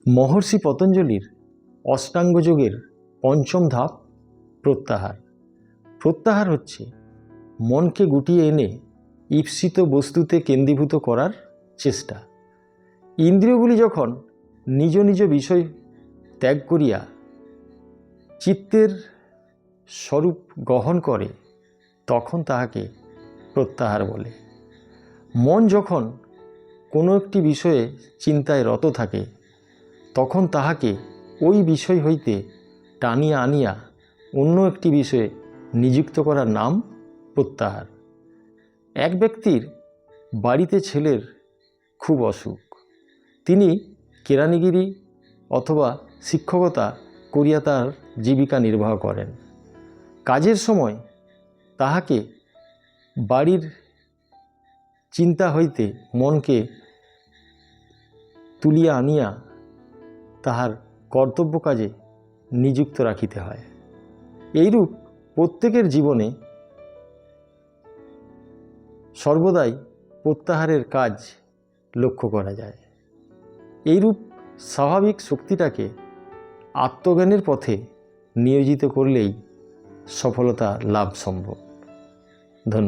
মহর্ষি পতঞ্জলির অষ্টাঙ্গ যোগের পঞ্চম ধাপ প্রত্যাহার। প্রত্যাহার হচ্ছে মনকে গুটিয়ে এনে ঈপ্সিত বস্তুতে কেন্দ্রীভূত করার চেষ্টা। ইন্দ্রিয়গুলি যখন নিজ নিজ বিষয় ত্যাগ করিয়া চিত্তের স্বরূপ গ্রহণ করে তখন তাহাকে প্রত্যাহার বলে। মন যখন কোনো একটি বিষয়ে চিন্তায় রত থাকে তখন তাহাকে ওই বিষয় হইতে টানিয়া আনিয়া অন্য একটি বিষয়ে নিযুক্ত করার নাম প্রত্যাহার। এক ব্যক্তির বাড়িতে ছেলের খুব অসুখ। তিনি কেরানিগিরি অথবা শিক্ষকতা করিয়া তার জীবিকা নির্বাহ করেন। কাজের সময় তাহাকে বাড়ির চিন্তা হইতে মনকে তুলিয়া আনিয়া তাহার কর্তব্য কাজে নিযুক্ত রাখিতে হয়। এইরূপ প্রত্যেকের জীবনে সর্বদাই প্রত্যাহারের কাজ লক্ষ্য করা যায়। এইরূপ স্বাভাবিক শক্তিটাকে আত্মজ্ঞানের পথে নিয়োজিত করলেই সফলতা লাভ সম্ভব। ধন্যবাদ।